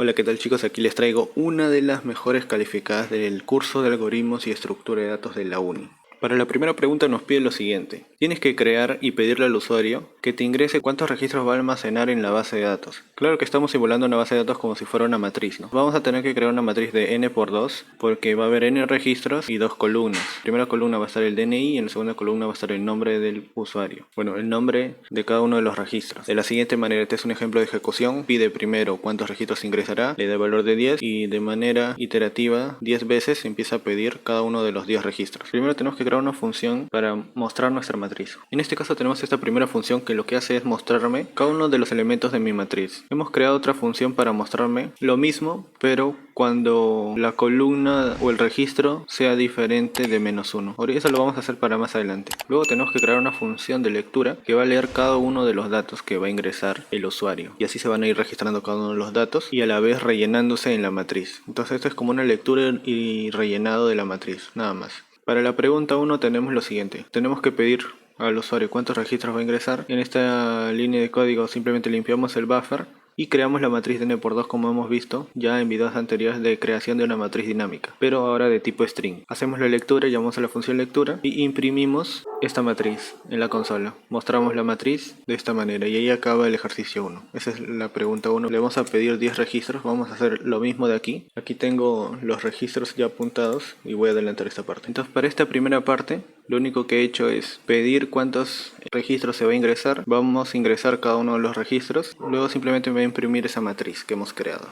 Hola, ¿qué tal chicos? Aquí les traigo una de las mejores calificadas del curso de algoritmos y estructura de datos de la uni. Para la primera pregunta nos pide lo siguiente. Tienes que crear y pedirle al usuario que te ingrese cuántos registros va a almacenar en la base de datos. Claro que estamos simulando una base de datos como si fuera una matriz, ¿no? Vamos a tener que crear una matriz de n por 2 porque va a haber n registros y dos columnas. En la primera columna va a estar el DNI y en la segunda columna va a estar el nombre del usuario. Bueno, el nombre de cada uno de los registros. De la siguiente manera, este es un ejemplo de ejecución. Pide primero cuántos registros ingresará, le da el valor de 10 y de manera iterativa 10 veces empieza a pedir cada uno de los 10 registros. Primero tenemos que crear una función para mostrar nuestra matriz. En este caso tenemos esta primera función que lo que hace es mostrarme cada uno de los elementos de mi matriz. Hemos creado otra función para mostrarme lo mismo, pero cuando la columna o el registro sea diferente de -1. Ahora eso lo vamos a hacer para más adelante. Luego tenemos que crear una función de lectura que va a leer cada uno de los datos que va a ingresar el usuario. Y así se van a ir registrando cada uno de los datos y a la vez rellenándose en la matriz. Entonces esto es como una lectura y rellenado de la matriz, nada más. Para la pregunta 1 tenemos lo siguiente. Tenemos que pedir al usuario cuántos registros va a ingresar. En esta línea de código simplemente limpiamos el buffer y creamos la matriz de n por 2 como hemos visto ya en videos anteriores de creación de una matriz dinámica, pero ahora de tipo string. Hacemos la lectura, llamamos a la función lectura y imprimimos esta matriz en la consola. Mostramos la matriz de esta manera y ahí acaba el ejercicio 1. Esa es la pregunta 1. Le vamos a pedir 10 registros. Vamos a hacer lo mismo de aquí. Aquí tengo los registros ya apuntados y voy a adelantar esta parte. Entonces para esta primera parte lo único que he hecho es pedir cuántos registros se va a ingresar. Vamos a ingresar cada uno de los registros. Luego simplemente me voy a imprimir esa matriz que hemos creado.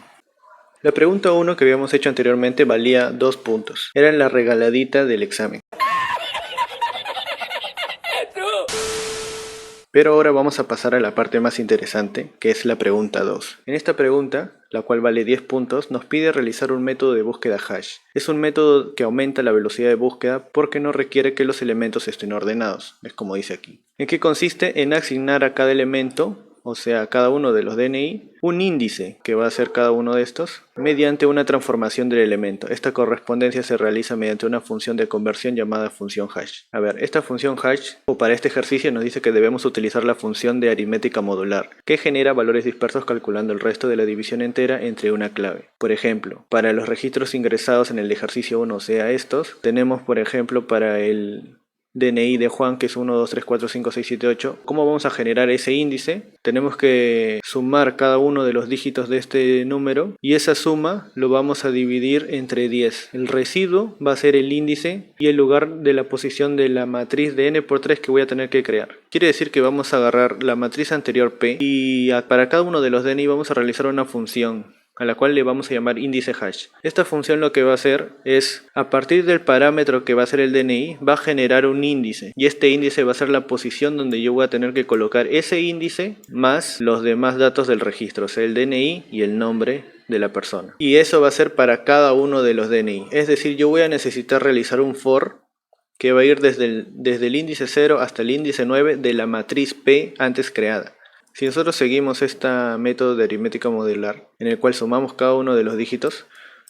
La pregunta 1 que habíamos hecho anteriormente valía 2 puntos. Era la regaladita del examen. Pero ahora vamos a pasar a la parte más interesante, que es la pregunta 2. En esta pregunta, la cual vale 10 puntos, nos pide realizar un método de búsqueda hash. Es un método que aumenta la velocidad de búsqueda porque no requiere que los elementos estén ordenados, es como dice aquí. ¿En qué consiste? En asignar a cada elemento, o sea, a cada uno de los DNI, un índice que va a ser cada uno de estos mediante una transformación del elemento. Esta correspondencia se realiza mediante una función de conversión llamada función hash. A ver, esta función hash, o para este ejercicio nos dice que debemos utilizar la función de aritmética modular, que genera valores dispersos calculando el resto de la división entera entre una clave. Por ejemplo, para los registros ingresados en el ejercicio 1, o sea estos, tenemos por ejemplo para el DNI de Juan, que es 1, 2, 3, 4, 5, 6, 7, 8. ¿Cómo vamos a generar ese índice? Tenemos que sumar cada uno de los dígitos de este número y esa suma lo vamos a dividir entre 10. El residuo va a ser el índice y el lugar de la posición de la matriz de n por 3 que voy a tener que crear. Quiere decir que vamos a agarrar la matriz anterior P y para cada uno de los DNI vamos a realizar una función a la cual le vamos a llamar índice hash. Esta función lo que va a hacer es, a partir del parámetro que va a ser el DNI, va a generar un índice. Y este índice va a ser la posición donde yo voy a tener que colocar ese índice más los demás datos del registro, o sea, el DNI y el nombre de la persona. Y eso va a ser para cada uno de los DNI. Es decir, yo voy a necesitar realizar un for que va a ir desde el índice 0 hasta el índice 9 de la matriz P antes creada. Si nosotros seguimos este método de aritmética modular, en el cual sumamos cada uno de los dígitos,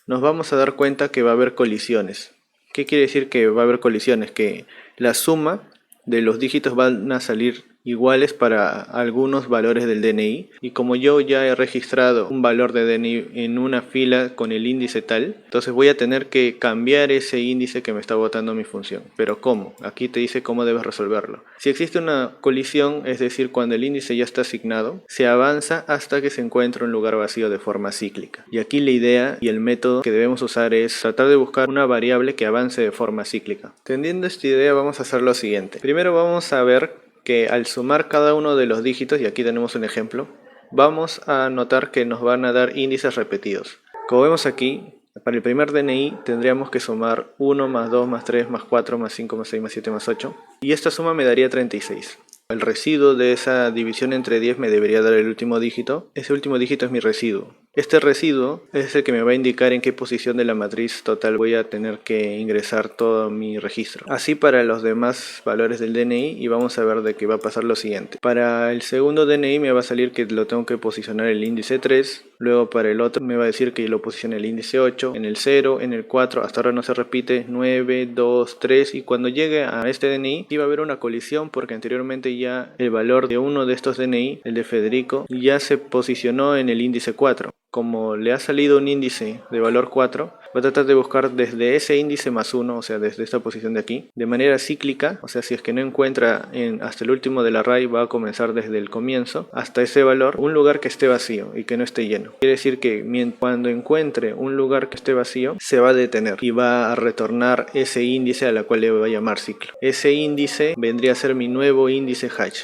nos vamos a dar cuenta que va a haber colisiones. ¿Qué quiere decir que va a haber colisiones? Que la suma de los dígitos van a salir iguales para algunos valores del DNI, y como yo ya he registrado un valor de DNI en una fila con el índice tal, entonces voy a tener que cambiar ese índice que me está botando mi función. ¿Pero cómo? Aquí te dice cómo debes resolverlo. Si existe una colisión, es decir, cuando el índice ya está asignado, se avanza hasta que se encuentra un lugar vacío de forma cíclica. Y aquí la idea y el método que debemos usar es tratar de buscar una variable que avance de forma cíclica. Entendiendo esta idea, vamos a hacer lo siguiente. Primero vamos a ver que al sumar cada uno de los dígitos, y aquí tenemos un ejemplo, vamos a notar que nos van a dar índices repetidos. Como vemos aquí, para el primer DNI tendríamos que sumar 1 más 2 más 3 más 4 más 5 más 6 más 7 más 8, y esta suma me daría 36. El residuo de esa división entre 10 me debería dar el último dígito. Ese último dígito es mi residuo. Este residuo es el que me va a indicar en qué posición de la matriz total voy a tener que ingresar todo mi registro. Así para los demás valores del DNI, y vamos a ver de qué va a pasar lo siguiente. Para el segundo DNI me va a salir que lo tengo que posicionar el índice 3. Luego para el otro me va a decir que lo posicione el índice 8, en el 0, en el 4, hasta ahora no se repite, 9, 2, 3, y cuando llegue a este DNI iba a haber una colisión porque anteriormente ya el valor de uno de estos DNI, el de Federico, ya se posicionó en el índice 4. como le ha salido un índice de valor 4, va a tratar de buscar desde ese índice más 1, o sea, desde esta posición de aquí, de manera cíclica, o sea, si es que no encuentra hasta el último del array, va a comenzar desde el comienzo hasta ese valor, un lugar que esté vacío y que no esté lleno. Quiere decir que cuando encuentre un lugar que esté vacío, se va a detener y va a retornar ese índice a la cual le voy a llamar ciclo. Ese índice vendría a ser mi nuevo índice hash.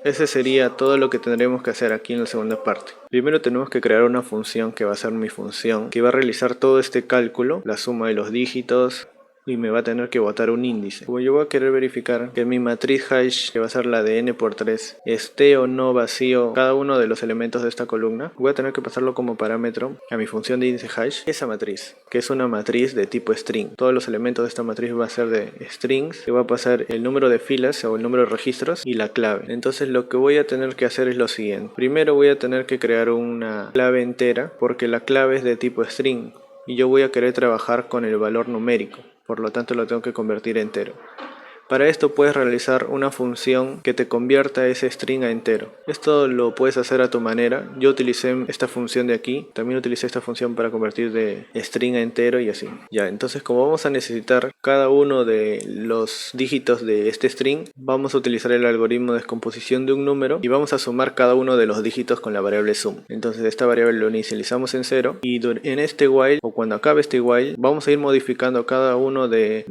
Ese sería todo lo que tendremos que hacer aquí en la segunda parte. Primero tenemos que crear una función que va a ser mi función, que va a realizar todo este cálculo, la suma de los dígitos, y me va a tener que botar un índice. Como yo voy a querer verificar que mi matriz hash, que va a ser la de n por 3, esté o no vacío cada uno de los elementos de esta columna, voy a tener que pasarlo como parámetro a mi función de índice hash, esa matriz, que es una matriz de tipo string. Todos los elementos de esta matriz va a ser de strings, que va a pasar el número de filas o el número de registros y la clave. Entonces lo que voy a tener que hacer es lo siguiente. Primero voy a tener que crear una clave entera, porque la clave es de tipo string y yo voy a querer trabajar con el valor numérico. Por lo tanto lo tengo que convertir a entero. Para esto puedes realizar una función que te convierta ese string a entero. Esto lo puedes hacer a tu manera. Yo utilicé esta función de aquí. También utilicé esta función para convertir de string a entero y así. Ya, entonces como vamos a necesitar cada uno de los dígitos de este string, vamos a utilizar el algoritmo de descomposición de un número y vamos a sumar cada uno de los dígitos con la variable sum. Entonces esta variable lo inicializamos en 0 y en este while, o cuando acabe este while, vamos a ir modificando cada uno de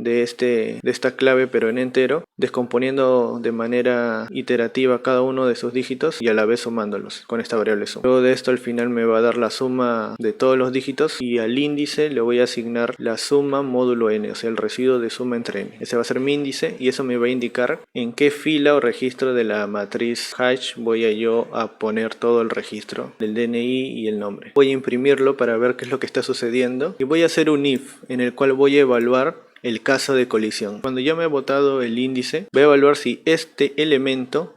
esta clave, pero en entero, descomponiendo de manera iterativa cada uno de sus dígitos y a la vez sumándolos con esta variable sum. Luego de esto al final me va a dar la suma de todos los dígitos y al índice le voy a asignar la suma módulo n, o sea el residuo de suma entre n. Ese va a ser mi índice y eso me va a indicar en qué fila o registro de la matriz hash voy a yo a poner todo el registro del DNI y el nombre. Voy a imprimirlo para ver qué es lo que está sucediendo y voy a hacer un if en el cual voy a evaluar el caso de colisión. Cuando ya me he botado el índice, voy a evaluar si este elemento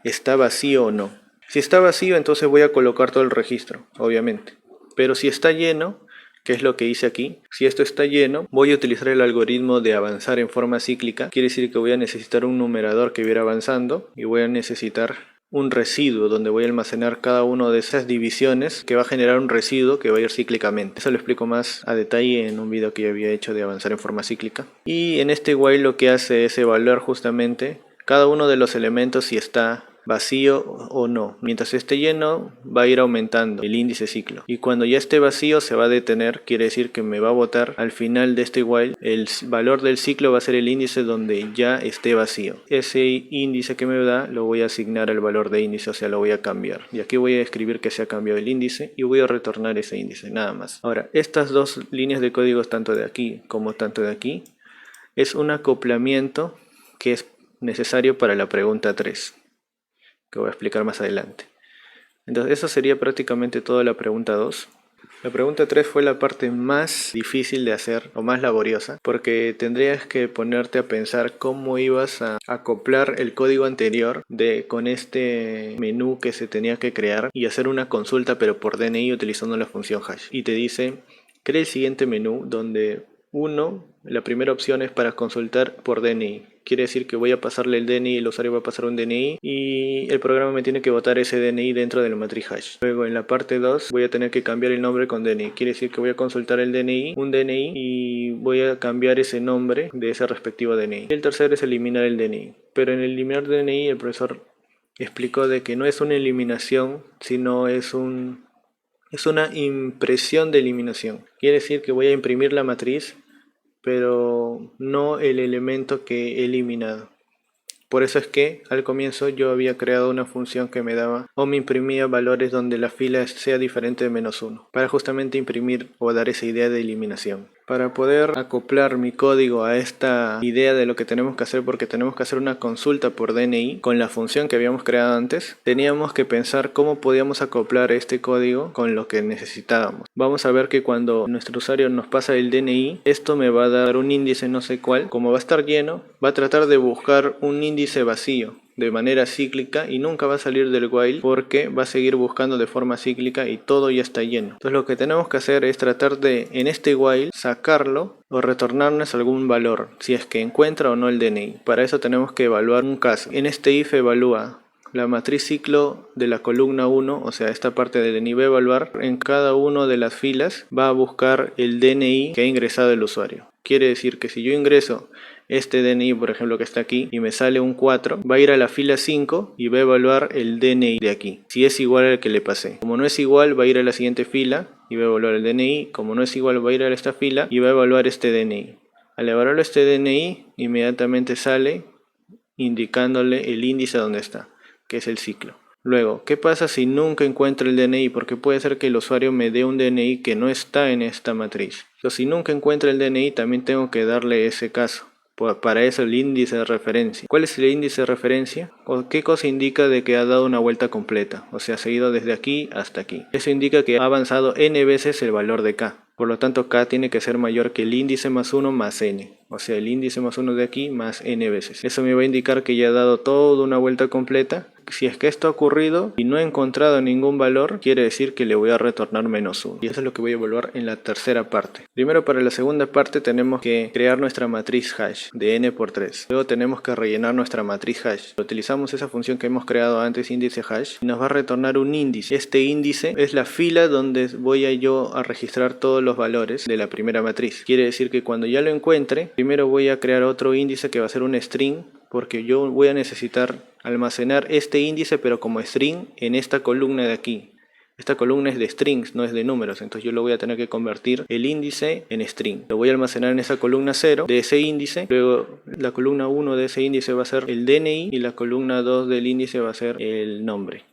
está vacío o no. Si está vacío, entonces voy a colocar todo el registro, obviamente. Pero si está lleno, que es lo que hice aquí, si esto está lleno, voy a utilizar el algoritmo de avanzar en forma cíclica. Quiere decir que voy a necesitar un numerador que viera avanzando y voy a necesitar un residuo donde voy a almacenar cada una de esas divisiones, que va a generar un residuo que va a ir cíclicamente. Eso lo explico más a detalle en un video que ya había hecho de avanzar en forma cíclica. Y en este while lo que hace es evaluar justamente cada uno de los elementos si está vacío o no. Mientras esté lleno va a ir aumentando el índice ciclo y cuando ya esté vacío se va a detener. Quiere decir que me va a botar al final de este while el valor del ciclo, va a ser el índice donde ya esté vacío. Ese índice que me da lo voy a asignar al valor de índice, o sea lo voy a cambiar, y aquí voy a escribir que se ha cambiado el índice y voy a retornar ese índice, nada más. Ahora estas dos líneas de código, tanto de aquí como tanto de aquí, es un acoplamiento que es necesario para la pregunta 3, que voy a explicar más adelante. Entonces eso sería prácticamente toda la pregunta 2. La pregunta 3 fue la parte más difícil de hacer o más laboriosa, porque tendrías que ponerte a pensar cómo ibas a acoplar el código anterior con este menú que se tenía que crear y hacer una consulta pero por DNI utilizando la función hash. Y te dice, crea el siguiente menú donde la primera opción es para consultar por DNI. Quiere decir que voy a pasarle el DNI, el usuario va a pasar un DNI y el programa me tiene que botar ese DNI dentro de la matriz hash. Luego en la parte 2 voy a tener que cambiar el nombre con DNI. Quiere decir que voy a consultar el DNI, un DNI, y voy a cambiar ese nombre de ese respectivo DNI. Y el tercero es eliminar el DNI. Pero en eliminar DNI el profesor explicó de que no es una eliminación, sino es una impresión de eliminación. Quiere decir que voy a imprimir la matriz, pero no el elemento que he eliminado. Por eso es que al comienzo yo había creado una función que me daba o me imprimía valores donde la fila sea diferente de -1, para justamente imprimir o dar esa idea de eliminación. Para poder acoplar mi código a esta idea de lo que tenemos que hacer, porque tenemos que hacer una consulta por DNI con la función que habíamos creado antes, teníamos que pensar cómo podíamos acoplar este código con lo que necesitábamos. Vamos a ver que cuando nuestro usuario nos pasa el DNI, esto me va a dar un índice no sé cuál. Como va a estar lleno, va a tratar de buscar un índice vacío de manera cíclica y nunca va a salir del while porque va a seguir buscando de forma cíclica y todo ya está lleno. Entonces lo que tenemos que hacer es tratar de, en este while, sacarlo o retornarnos algún valor, si es que encuentra o no el DNI. Para eso tenemos que evaluar un caso. En este if evalúa la matriz ciclo de la columna 1, o sea esta parte del DNI va a evaluar en cada una de las filas, va a buscar el DNI que ha ingresado el usuario. Quiere decir que si yo ingreso este DNI, por ejemplo, que está aquí, y me sale un 4, va a ir a la fila 5 y va a evaluar el DNI de aquí, si es igual al que le pasé. Como no es igual, va a ir a la siguiente fila y va a evaluar el DNI. Como no es igual, va a ir a esta fila y va a evaluar este DNI. Al evaluar este DNI, inmediatamente sale indicándole el índice donde está, que es el ciclo. Luego, ¿qué pasa si nunca encuentro el DNI? Porque puede ser que el usuario me dé un DNI que no está en esta matriz. Entonces, si nunca encuentro el DNI, también tengo que darle ese caso. Para eso el índice de referencia. ¿Cuál es el índice de referencia? ¿O qué cosa indica de que ha dado una vuelta completa? O sea, ha seguido desde aquí hasta aquí. Eso indica que ha avanzado n veces el valor de k. Por lo tanto, k tiene que ser mayor que el índice más 1 más n. O sea, el índice más 1 de aquí más n veces. Eso me va a indicar que ya ha dado toda una vuelta completa. Si es que esto ha ocurrido y no he encontrado ningún valor, quiere decir que le voy a retornar menos 1. Y eso es lo que voy a evaluar en la tercera parte. Primero, para la segunda parte tenemos que crear nuestra matriz hash de n por 3. Luego tenemos que rellenar nuestra matriz hash. Utilizamos esa función que hemos creado antes, índice hash, y nos va a retornar un índice. Este índice es la fila donde voy a registrar todos los valores de la primera matriz. Quiere decir que cuando ya lo encuentre, primero voy a crear otro índice que va a ser un string, porque yo voy a necesitar almacenar este índice pero como string en esta columna de aquí. Esta columna es de strings, no es de números, entonces yo lo voy a tener que convertir el índice en string. Lo voy a almacenar en esa columna 0 de ese índice, luego la columna 1 de ese índice va a ser el DNI y la columna 2 del índice va a ser el nombre.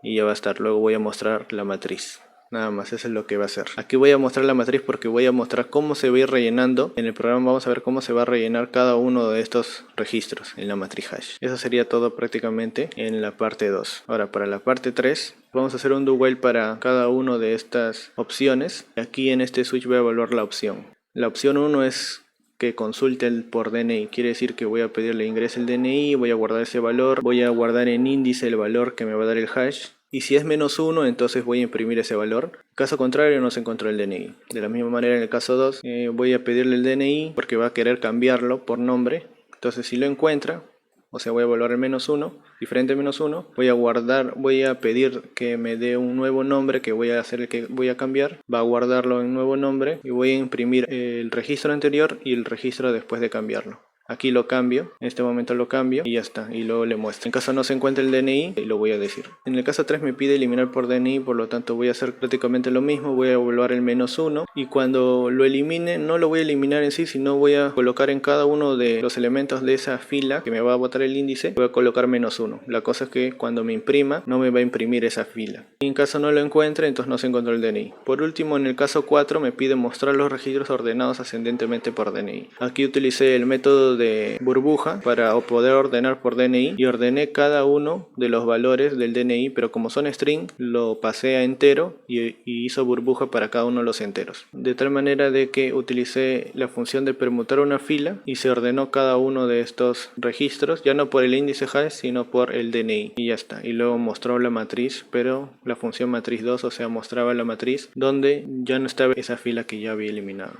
Y ya va a estar, luego voy a mostrar la matriz. Nada más, eso es lo que va a hacer. Aquí voy a mostrar la matriz porque voy a mostrar cómo se va a ir rellenando. En el programa vamos a ver cómo se va a rellenar cada uno de estos registros en la matriz hash. Eso sería todo prácticamente en la parte 2. Ahora, para la parte 3, vamos a hacer un do while para cada una de estas opciones. Aquí en este switch voy a evaluar la opción. La opción 1 es que consulte el por DNI, quiere decir que voy a pedirle ingrese el DNI, voy a guardar ese valor, voy a guardar en índice el valor que me va a dar el hash. Y si es menos 1, entonces voy a imprimir ese valor. En caso contrario, no se encontró el DNI. De la misma manera, en el caso 2, voy a pedirle el DNI porque va a querer cambiarlo por nombre. Entonces, si lo encuentra, o sea, voy a evaluar el menos 1, diferente a menos 1. Voy a pedir que me dé un nuevo nombre que voy a hacer el que voy a cambiar. Va a guardarlo en nuevo nombre y voy a imprimir el registro anterior y el registro después de cambiarlo. Aquí lo cambio, en este momento lo cambio y ya está, y luego le muestro. En caso no se encuentre el DNI, lo voy a decir. En el caso 3 me pide eliminar por DNI, por lo tanto voy a hacer prácticamente lo mismo, voy a evaluar el menos 1 y cuando lo elimine, no lo voy a eliminar en sí, sino voy a colocar en cada uno de los elementos de esa fila que me va a botar el índice, voy a colocar menos 1. La cosa es que cuando me imprima, no me va a imprimir esa fila. Y en caso no lo encuentre, entonces no se encontró el DNI. Por último, en el caso 4 me pide mostrar los registros ordenados ascendentemente por DNI. Aquí utilicé el método de burbuja para poder ordenar por DNI y ordené cada uno de los valores del DNI, pero como son string lo pasé a entero y hizo burbuja para cada uno de los enteros, de tal manera de que utilicé la función de permutar una fila y se ordenó cada uno de estos registros, ya no por el índice hash sino por el DNI, y ya está. Y luego mostró la matriz, pero la función matriz 2, o sea, mostraba la matriz donde ya no estaba esa fila que ya había eliminado.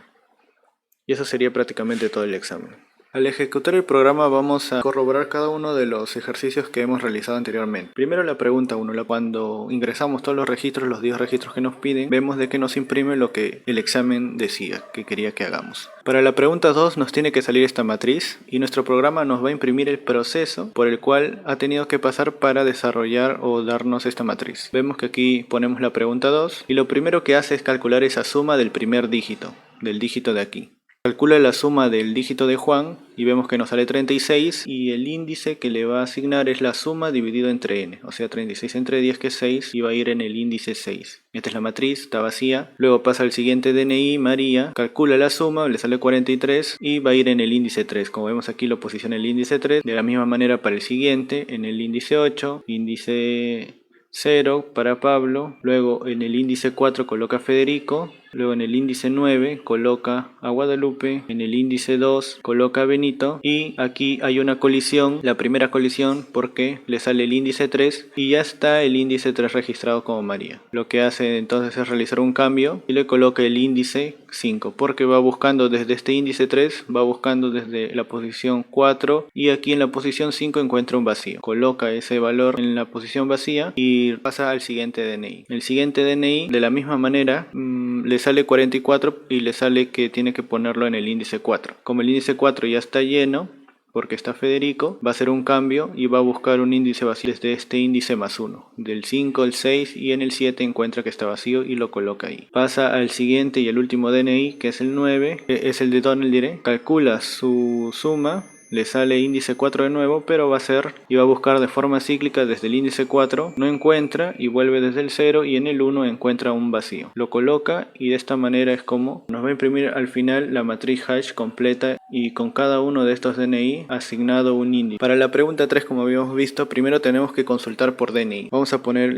Y eso sería prácticamente todo el examen. Al ejecutar el programa vamos a corroborar cada uno de los ejercicios que hemos realizado anteriormente. Primero la pregunta 1, cuando ingresamos todos los registros, los 10 registros que nos piden, vemos de que nos imprime lo que el examen decía que quería que hagamos. Para la pregunta 2 nos tiene que salir esta matriz y nuestro programa nos va a imprimir el proceso por el cual ha tenido que pasar para desarrollar o darnos esta matriz. Vemos que aquí ponemos la pregunta 2 y lo primero que hace es calcular esa suma del primer dígito, del dígito de aquí. Calcula la suma del dígito de Juan y vemos que nos sale 36 y el índice que le va a asignar es la suma dividido entre n, o sea 36 entre 10 que es 6 y va a ir en el índice 6. Esta es la matriz, está vacía. Luego pasa al siguiente DNI, María, calcula la suma, le sale 43 y va a ir en el índice 3. Como vemos aquí lo posiciona en el índice 3. De la misma manera para el siguiente, en el índice 8, índice 0 para Pablo, luego en el índice 4 coloca Federico luego en el índice 9 coloca a Guadalupe, en el índice 2 coloca a Benito y aquí hay una colisión, la primera colisión porque le sale el índice 3 y ya está el índice 3 registrado como María. Lo que hace entonces es realizar un cambio y le coloca el índice 5 porque va buscando desde este índice 3, va buscando desde la posición 4 y aquí en la posición 5 encuentra un vacío. Coloca ese valor en la posición vacía y pasa al siguiente DNI. El siguiente DNI de la misma manera le sale 44 y le sale que tiene que ponerlo en el índice 4. Como el índice 4 ya está lleno porque está Federico, va a hacer un cambio y va a buscar un índice vacío desde este índice más 1. Del 5 al 6 y en el 7 encuentra que está vacío y lo coloca ahí. Pasa al siguiente y el último DNI que es el 9, que es el de Donald, diré. Calcula su suma. Le sale índice 4 de nuevo, pero va a buscar de forma cíclica desde el índice 4, no encuentra y vuelve desde el 0 y en el 1 encuentra un vacío. Lo coloca y de esta manera es como nos va a imprimir al final la matriz hash completa y con cada uno de estos DNI asignado un índice. Para la pregunta 3, como habíamos visto, primero tenemos que consultar por DNI. Vamos a poner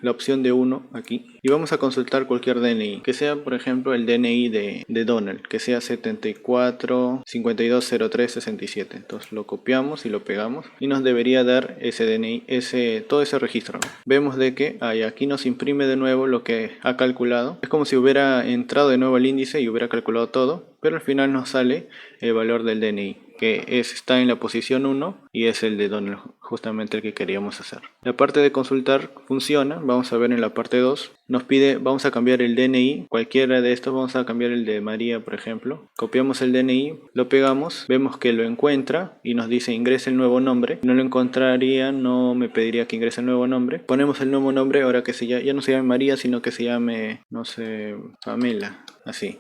la opción de 1 aquí y vamos a consultar cualquier DNI, que sea por ejemplo el DNI de Donald, que sea 74 52 03 67. Entonces lo copiamos y lo pegamos y nos debería dar ese DNI, todo ese registro. Vemos de que aquí nos imprime de nuevo lo que ha calculado. Es como si hubiera entrado de nuevo al índice y hubiera calculado todo, pero al final nos sale el valor del DNI, que está en la posición 1 y es el de Donald, justamente el que queríamos hacer. La parte de consultar funciona, vamos a ver en la parte 2, nos pide, vamos a cambiar el DNI, cualquiera de estos, vamos a cambiar el de María por ejemplo, copiamos el DNI, lo pegamos, vemos que lo encuentra y nos dice ingrese el nuevo nombre, no lo encontraría, no me pediría que ingrese el nuevo nombre, ponemos el nuevo nombre, ahora que ya no se llame María, sino que se llame, no sé, Pamela, así.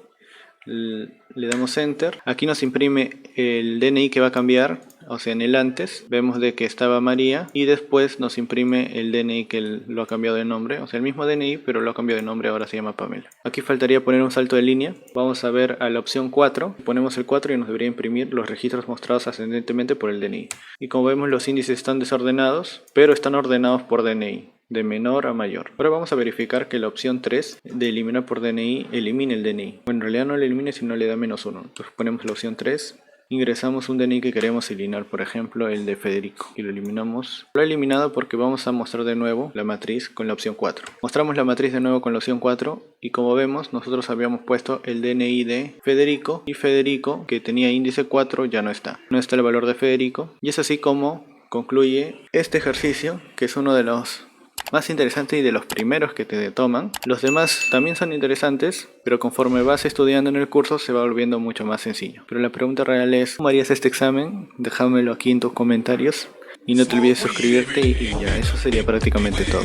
Le damos enter, aquí nos imprime el DNI que va a cambiar, o sea en el antes vemos de que estaba María y después nos imprime el DNI que lo ha cambiado de nombre, o sea el mismo DNI pero lo ha cambiado de nombre, ahora se llama Pamela. Aquí faltaría poner un salto de línea, vamos a ver a la opción 4, ponemos el 4 y nos debería imprimir los registros mostrados ascendentemente por el DNI. Y como vemos los índices están desordenados, pero están ordenados por DNI, de menor a mayor. Ahora vamos a verificar que la opción 3 de eliminar por DNI elimine el DNI. Bueno, en realidad no lo elimine sino le da -1. Entonces ponemos la opción 3, ingresamos un DNI que queremos eliminar, por ejemplo el de Federico, y lo eliminamos. Lo he eliminado porque vamos a mostrar de nuevo la matriz con la opción 4. Mostramos la matriz de nuevo con la opción 4 y como vemos nosotros habíamos puesto el DNI de Federico y Federico, que tenía índice 4, ya no está. No está el valor de Federico y es así como concluye este ejercicio, que es uno de los más interesante y de los primeros que te toman. Los demás también son interesantes, pero conforme vas estudiando en el curso se va volviendo mucho más sencillo. Pero la pregunta real es, ¿cómo harías este examen? Déjamelo aquí en tus comentarios y no te olvides suscribirte y ya, eso sería prácticamente todo.